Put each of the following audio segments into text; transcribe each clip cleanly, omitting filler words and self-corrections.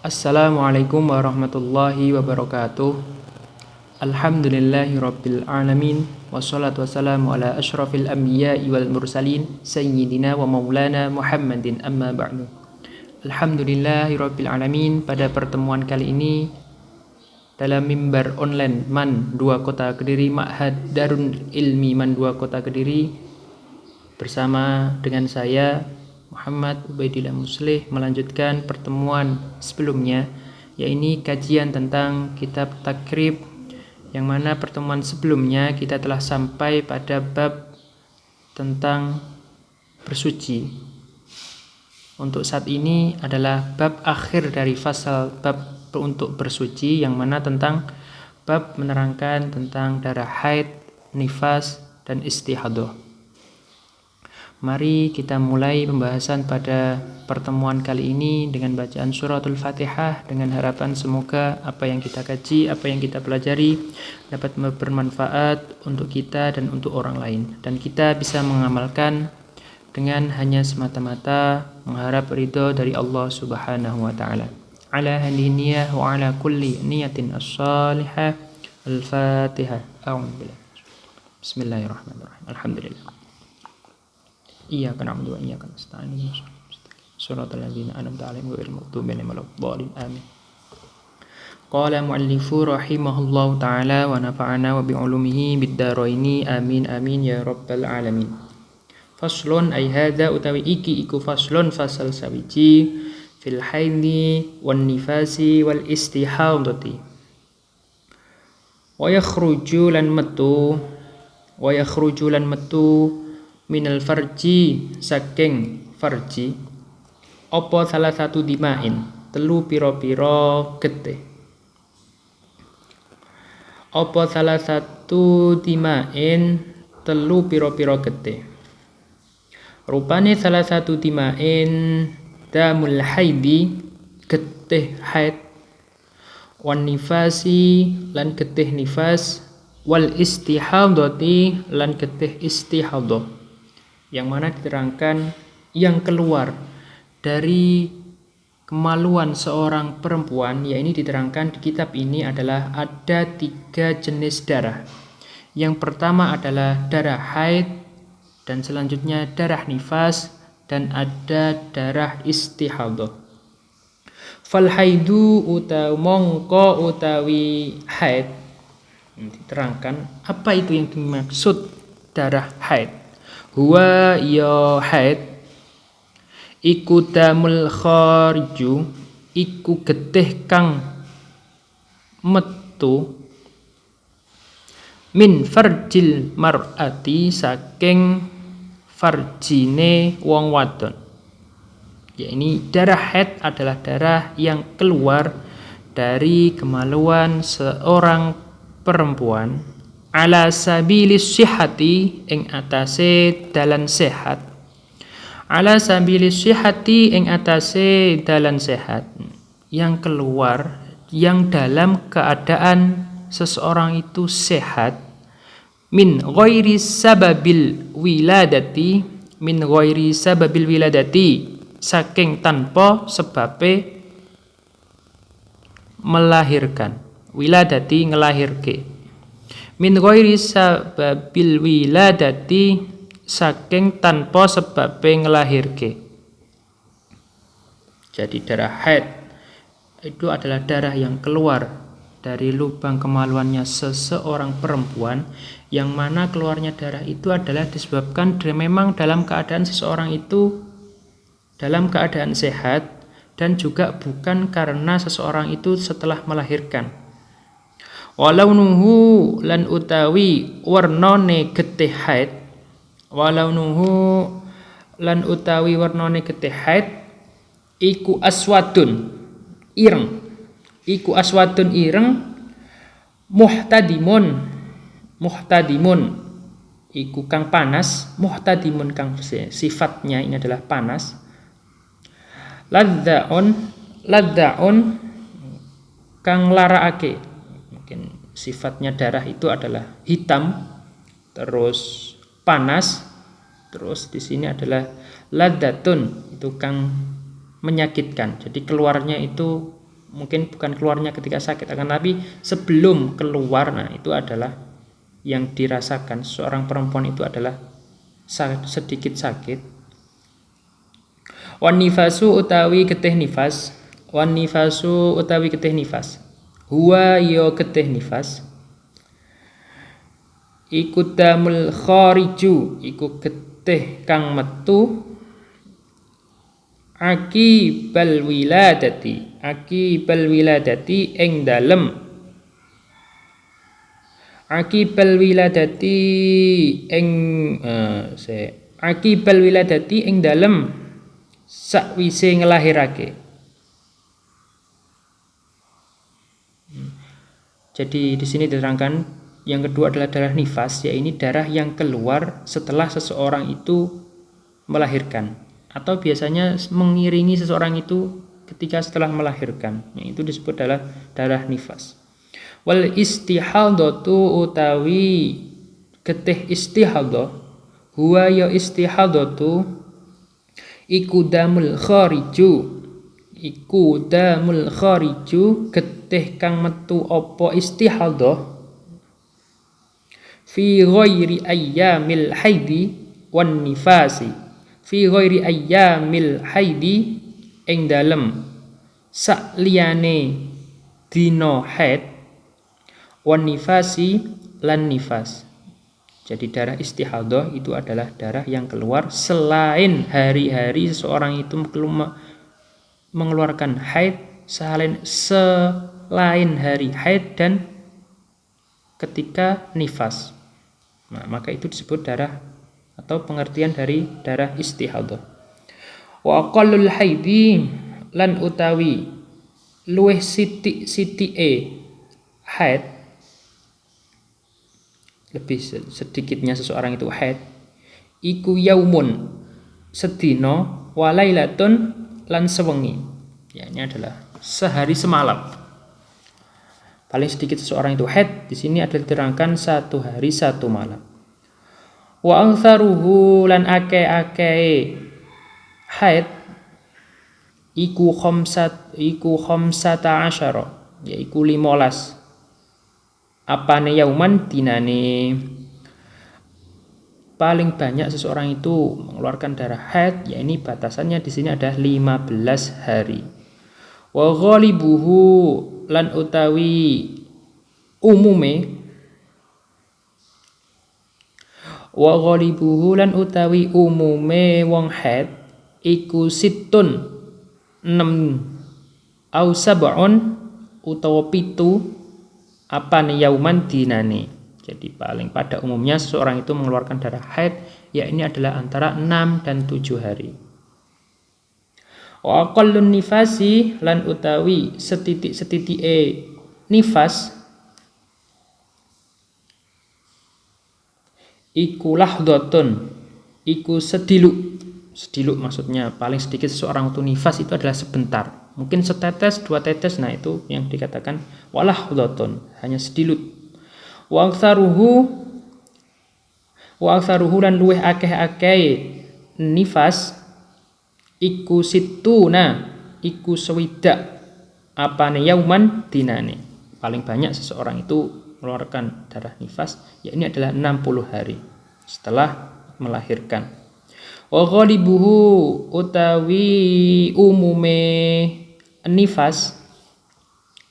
Assalamualaikum warahmatullahi wabarakatuh. Alhamdulillahi rabbil alamin. Wassalatu wassalamu ala ashrafil anbiya'i wal mursalin Sayyidina wa maulana Muhammadin amma ba'du. Alhamdulillahi rabbil alamin. Pada pertemuan kali ini dalam mimbar online MAN 2 Kota Kediri, Ma'had Darul Ilmi MAN 2 Kota Kediri, bersama dengan saya Muhammad Ubaidillah Muslih melanjutkan pertemuan sebelumnya, yaitu kajian tentang kitab Takrib, yang mana pertemuan sebelumnya kita telah sampai pada bab tentang bersuci. Untuk saat ini adalah bab akhir dari fasal bab untuk bersuci, yang mana tentang bab menerangkan tentang darah haid, nifas, dan istihadah. Mari kita mulai pembahasan pada pertemuan kali ini dengan bacaan suratul Fatihah, dengan harapan semoga apa yang kita kaji, apa yang kita pelajari dapat bermanfaat untuk kita dan untuk orang lain, dan kita bisa mengamalkan dengan hanya semata-mata mengharap ridho dari Allah Subhanahu wa taala. Ala hadhihi niyyah wa ala kulli niyatin as-salihah. Al-Fatihah. A'udzubillah. Bismillahirrahmanirrahim. Alhamdulillah. Iyyaka na'budu wa iyyaka nasta'in. Shiratal ladzina an'amta 'alaihim ghairil maghdubi 'alaihim waladdallin. Amin. Qala mu'allifu rahimahullahu ta'ala wa nafa'ana wa bi'ulumihi bid-dharaini. Amin amin ya rabbal alamin. Faslun ay hadza utawi iki iku faslun fasal sawiji fil haidhi wan nifasi wal istihadati. Wa yakhruju lan metu minal farji saking farji apa salah satu dimain telu piro-piro getih. Apa salah satu dimain telu piro-piro getih. Rupane salah satu dimain damul haidi getih haid, wan nifasi lan getih nifas, wal istihadati lan getih istihadah, yang mana diterangkan yang keluar dari kemaluan seorang perempuan, yaitu diterangkan di kitab ini adalah ada 3 jenis darah. Yang pertama adalah darah haid, dan selanjutnya darah nifas, dan ada darah istihadah. Fal haidu utawi haid, diterangkan apa itu yang dimaksud darah haid. Huwa ya haid iku damul khariju, iku getih kang metu min farjil mar'ati saking farjine wong wadon. Ya, ini darah haid adalah darah yang keluar dari kemaluan seorang perempuan ala sabilis sihhati ing atase dalan sehat. Ala sabilis sihhati ing atase dalan sehat, yang keluar yang dalam keadaan seseorang itu sehat, min ghairi sababil wiladati, saking tanpa sebabe melahirkan. Wiladati ngelahirke. Min ghairi sababil wiladati, saking tanpa sebabe ngelahirke. Jadi darah haid itu adalah darah yang keluar dari lubang kemaluannya seseorang perempuan, yang mana keluarnya darah itu adalah disebabkan memang dalam keadaan seseorang itu dalam keadaan sehat, dan juga bukan karena seseorang itu setelah melahirkan. Walaunuhu lan utawi warnane getih haid, walaunuhu lan utawi warnane getih haid iku aswadun ireng, muhtadimun iku kang panas, muhtadimun kang sifatnya ini adalah panas, ladzaun kang laraake, mungkin sifatnya darah itu adalah hitam terus panas, terus di sini adalah ladzatun itu kang menyakitkan. Jadi keluarnya itu mungkin bukan keluarnya ketika sakit, akan tapi sebelum keluar, nah itu adalah yang dirasakan seorang perempuan itu adalah sedikit sakit. Wan nifasu utawi getih nifas, wan nifasu utawi getih nifas, huwa yo getih nifas, iku damul khariju, iku getih kang metu akibal wiladati ing dalem sakwise ngelahirake. Jadi di sini diterangkan yang kedua adalah darah nifas, yaitu darah yang keluar setelah seseorang itu melahirkan, atau biasanya mengiringi seseorang itu ketika setelah melahirkan, yaitu disebut adalah darah nifas. Wal istihadatu utawi getih istihadah, huwa ya istihadatu iku damul khariju getih kang metu apa istihadah fi ghairi ayyamil haidi wan nifasi, fi ghairi ayyamil haidi ing dalem sakliyane dina haid wan nifasi lan nifas. Jadi darah istihadah itu adalah darah yang keluar selain hari-hari seseorang itu mengeluarkan haid, selain hari haid dan ketika nifas. Nah, maka itu disebut darah atau pengertian dari darah istihadah. Wa aqallul haidi lan utawi luwih sithike haid, lebih sedikitnya seseorang itu haid, iku yaumun sedina wa lailatun lan sewengi. Ya, ini adalah sehari semalam. Paling sedikit seseorang itu haid di sini adalah diterangkan 1 hari 1 malam. Wa aktsaruhu lan akeh-akeh haid iku khamsata asyara, yaiku 15. Apane yauman dinane. Paling banyak seseorang itu mengeluarkan darah haid, ya ini batasannya di sini ada 15 hari. Wa ghalibuhu lan utawi umume wong haid iku situn 6 au sab'un utawa 7 apane yauman dinane. Jadi paling pada umumnya seseorang itu mengeluarkan darah haid, ya ini adalah antara 6 dan 7 hari. Wa aqallun nifasi lan utawi setitik-setitike nifas iku lahdhatun, iku sediluk maksudnya paling sedikit seseorang itu nifas itu adalah sebentar, mungkin setetes 2 tetes, nah itu yang dikatakan walahdhatun, hanya sedilut. Wa aktsaruhu lan luweh akeh-akeh nifas iku situna, iku swidak apane yauman dinane. Paling banyak seseorang itu mengeluarkan darah nifas, ya ini adalah 60 hari setelah melahirkan. Wa ghalibuhu utawi umume nifas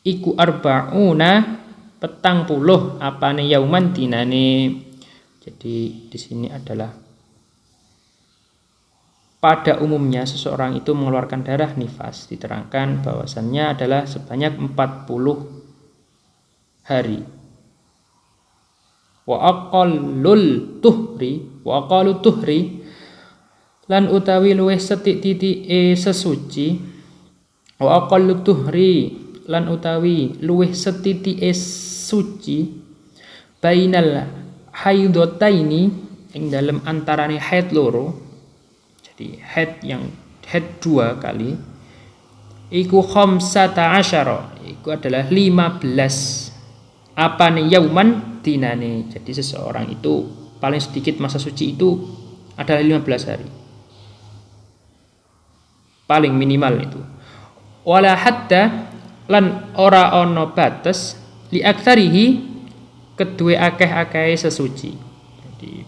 iku arba'una 40 apane yauman dinane. Jadi di sini adalah pada umumnya seseorang itu mengeluarkan darah nifas diterangkan bahwasannya adalah sebanyak 40 hari. Wa aqallu tuhri lan utawi luwih sethithike sesuci. Wa aqallu tuhri lan utawi luwih sethithike suci bainal haidataini ing dalem antarane haid loro. Jadi haid 2 kali iku khamsata asyara, iku adalah 15 apane yauman dinane. Jadi seseorang itu paling sedikit masa suci itu adalah 15 hari. Paling minimal itu. Wala hatta lan ora ana batas li aktsarihi kedue akeh-akeh sesuci. Jadi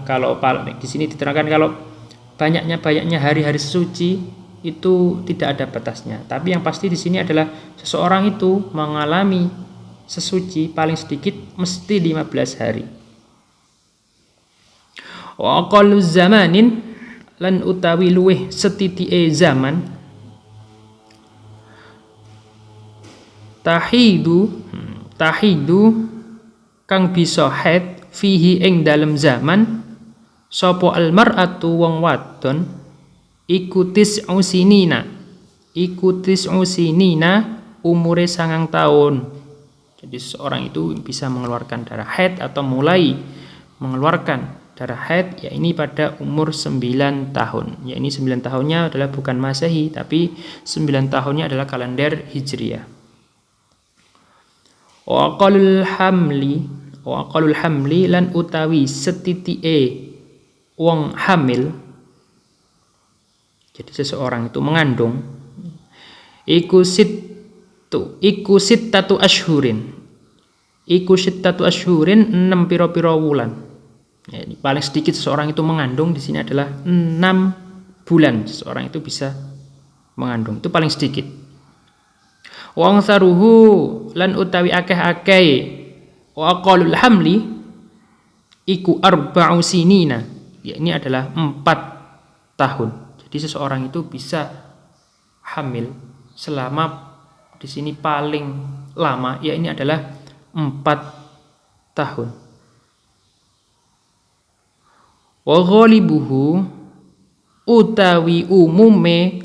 kalau di sini diterangkan kalau banyaknya hari-hari sesuci itu tidak ada batasnya. Tapi yang pasti di sini adalah seseorang itu mengalami sesuci paling sedikit mesti 15 hari. Wa aqallu zamanin lan utawi luweh setitike zaman tahidu kang bisa haid fihi ing dalem zaman sapa almar'atu wong wadon ikutis usinina umure 9 tahun. Jadi seorang itu bisa mengeluarkan darah haid atau mulai mengeluarkan darah haid ya ini pada umur 9 tahun. Ya ini 9 tahunnya adalah bukan Masehi tapi 9 tahunnya adalah kalender Hijriah. Wa aqalul hamli lan utawi setitike wong hamil. Jadi seseorang itu mengandung iku sittatu ashhurin 6 pira-pira wulan. Ya, ini paling sedikit seseorang itu mengandung di sini adalah 6 bulan seseorang itu bisa mengandung. Itu paling sedikit. Wong saruhu lan utawi akeh-akeh wa aqalul hamli iku arba'u sinina. Ya ini adalah 4 tahun. Jadi seseorang itu bisa hamil selama di sini paling lama ya ini adalah 4 tahun. Wa ghalibuhu utawi umume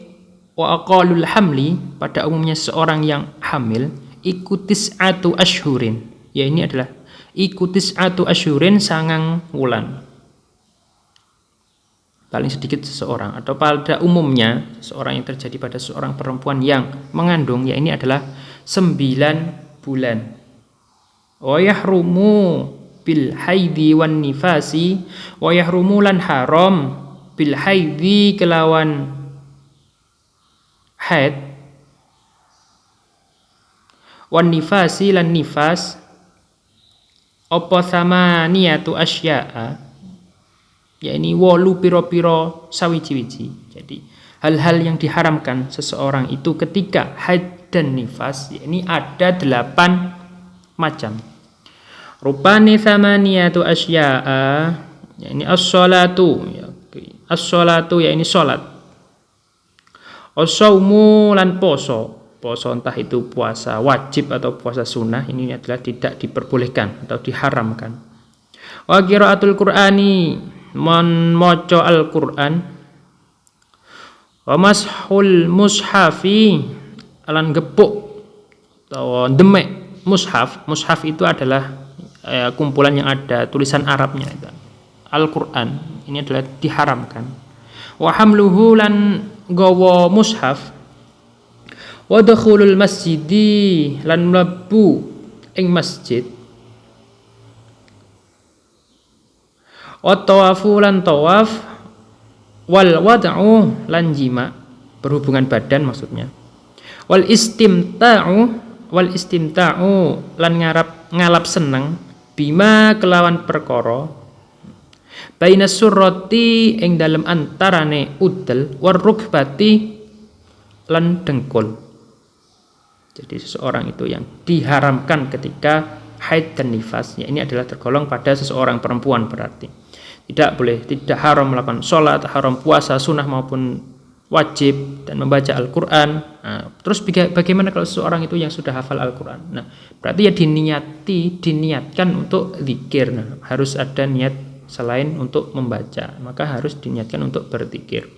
wa aqalul hamli pada umumnya seorang yang hamil ikutis atu ashhurin ya ini adalah ikutis atu ashhurin 9 wulan paling sedikit seseorang atau pada umumnya seorang yang terjadi pada seorang perempuan yang mengandung ya ini adalah 9 bulan. Wa yahrumu bil haidi wan nifasi wa yahrumu lan haram bil haidi kelawan haid wan nifasi lan nifas apa samaniyatu asya'a ya ini 8 pira-pira sawiji-wiji. Jadi hal-hal yang diharamkan seseorang itu ketika haid dan nifas ya ini ada 8 macam. Rupane samaniyatu asya'a ya ini as-shalatu ya ini salat. As-saumu lan poso entah itu puasa wajib atau puasa sunnah ini adalah tidak diperbolehkan atau diharamkan. Wa qiraatul Qur'ani maca Al-Qur'an wa mashul mushafi lan gepuk atau demek mushaf itu adalah kumpulan yang ada tulisan Arabnya itu. Al-Qur'an ini adalah diharamkan. Wa hamluhu lan gawa mushaf wa dakhulul masjidi lan mlebu ing masjid wa tawafu lan tawaf wal wad'u lan jima berhubungan badan maksudnya wal istimta'u lan ngalap seneng bima kelawan perkara baina surrati ing dalem antarane udel war rukbati lan dengkul. Jadi seseorang itu yang diharamkan ketika haid dan nifas ya ini adalah tergolong pada seseorang perempuan berarti tidak haram melakukan sholat, haram puasa sunnah maupun wajib dan membaca Al-Quran. Nah, terus bagaimana kalau seseorang itu yang sudah hafal Al-Quran? Nah, berarti ya diniatkan untuk zikir. Nah, harus ada niat selain untuk membaca, maka harus diniatkan untuk berzikir.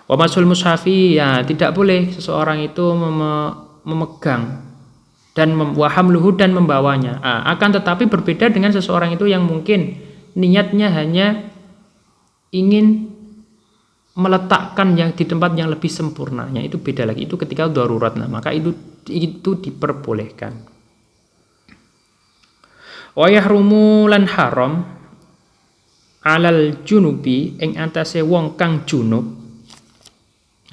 Wa masul mushafi ya tidak boleh seseorang itu memegang dan wahamluhu dan membawanya. Akan tetapi berbeda dengan seseorang itu yang mungkin niatnya hanya ingin meletakkan yang di tempat yang lebih sempurnanya, itu beda lagi. Itu ketika darurat, nah maka itu diperbolehkan. Wa yahrumu lan haram alal junubi ing antase wong kang junub.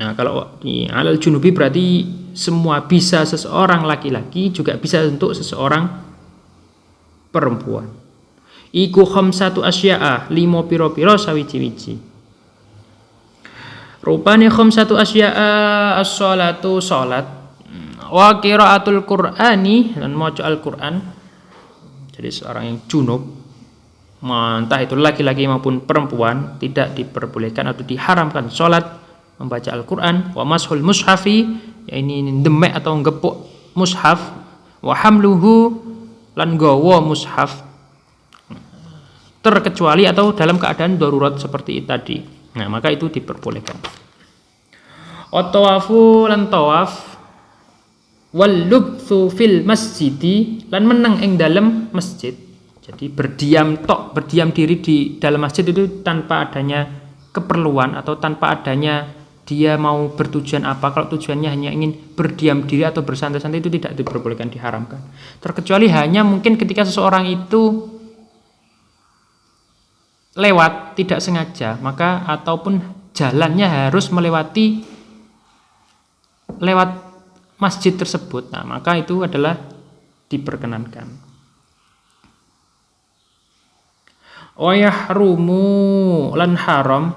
Nah, kalau di alal junubi berarti semua bisa seseorang laki-laki juga bisa untuk seseorang perempuan. Iku khamsatu asya'a, 5 pira-pira sawiji-wiji. Rupane khamsatu asya'a as-sholatu salat wa qiraatul Qur'ani dan maca Al-Qur'an. Jadi seorang yang junub, entah itu laki-laki maupun perempuan, tidak diperbolehkan atau diharamkan salat, membaca Al-Qur'an, wa mashul mushafi, ya ini demek atau ngepuk mushaf, wa hamluhu lan gawa mushaf, terkecuali atau dalam keadaan darurat seperti tadi. Nah, maka itu diperbolehkan. At-tawafu lan tawaf, wal lubthu fil masjidi lan meneng ing dalam masjid. Jadi berdiam diri di dalam masjid itu tanpa adanya keperluan atau tanpa adanya dia mau bertujuan apa. Kalau tujuannya hanya ingin berdiam diri atau bersantai-santai itu tidak diperbolehkan, diharamkan. Terkecuali hanya mungkin ketika seseorang itu lewat tidak sengaja, maka ataupun jalannya harus melewati lewat masjid tersebut, nah maka itu adalah diperkenankan. Wa yahrumu lan haram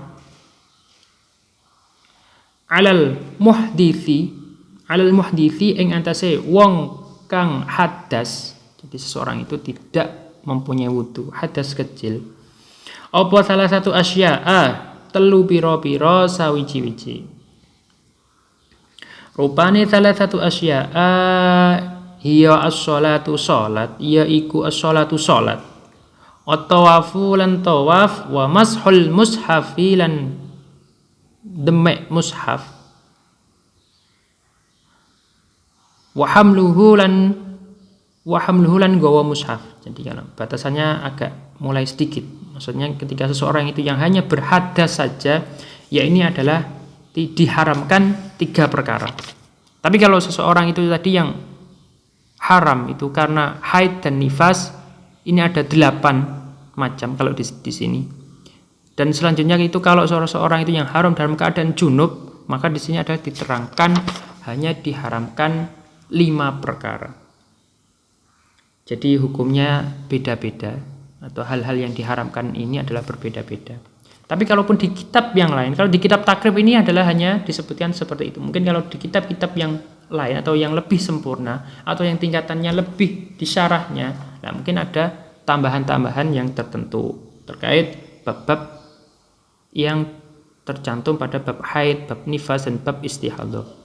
alal muhdithi ing antase wong kang hadas. Jadi seseorang itu tidak mempunyai wudu, hadas kecil. Apa salah satu asya'a, telu pira-pira sawiji-wiji. Rupane salah satu asya'a hiya as-sholatu salat, yaiku as-sholatu salat. At-tawafu lan tawaf, wa mashul mushafi lan demek mushaf. Wa hamluhu lan gawa mushaf. Jadi kalau batasannya agak mulai sedikit. Maksudnya ketika seseorang itu yang hanya berhadas saja, ya ini adalah diharamkan 3 perkara. Tapi kalau seseorang itu tadi yang haram itu karena haid dan nifas, ini ada 8 macam kalau di sini. Dan selanjutnya itu kalau seseorang itu yang haram dalam keadaan junub, maka di sini ada diterangkan hanya diharamkan 5 perkara. Jadi hukumnya beda-beda, atau hal-hal yang diharamkan ini adalah berbeda-beda. Tapi kalaupun di kitab yang lain, kalau di kitab takrib ini adalah hanya disebutkan seperti itu. Mungkin kalau di kitab-kitab yang lain atau yang lebih sempurna atau yang tingkatannya lebih disyarahnya, nah mungkin ada tambahan-tambahan yang tertentu terkait bab-bab yang tercantum pada bab haid, bab nifas dan bab istihadah.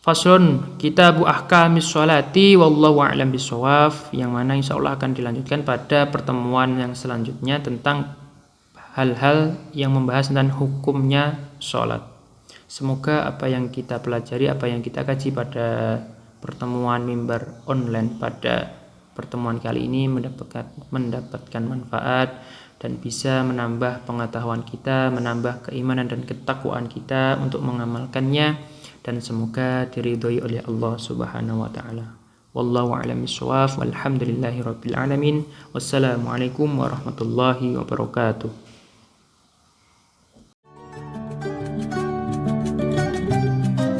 Faslun kitabu ahkamis sholati wallahu a'lam bishawab, yang mana insyaallah akan dilanjutkan pada pertemuan yang selanjutnya tentang hal-hal yang membahas tentang hukumnya sholat. Semoga apa yang kita pelajari, apa yang kita kaji pada pertemuan mimbar online pada pertemuan kali ini mendapatkan manfaat dan bisa menambah pengetahuan kita, menambah keimanan dan ketakwaan kita untuk mengamalkannya, dan semoga diridhoi oleh Allah Subhanahu wa taala. Wallahu a'lam bishawab. Walhamdulillahirabbil alamin. Wassalamualaikum warahmatullahi wabarakatuh.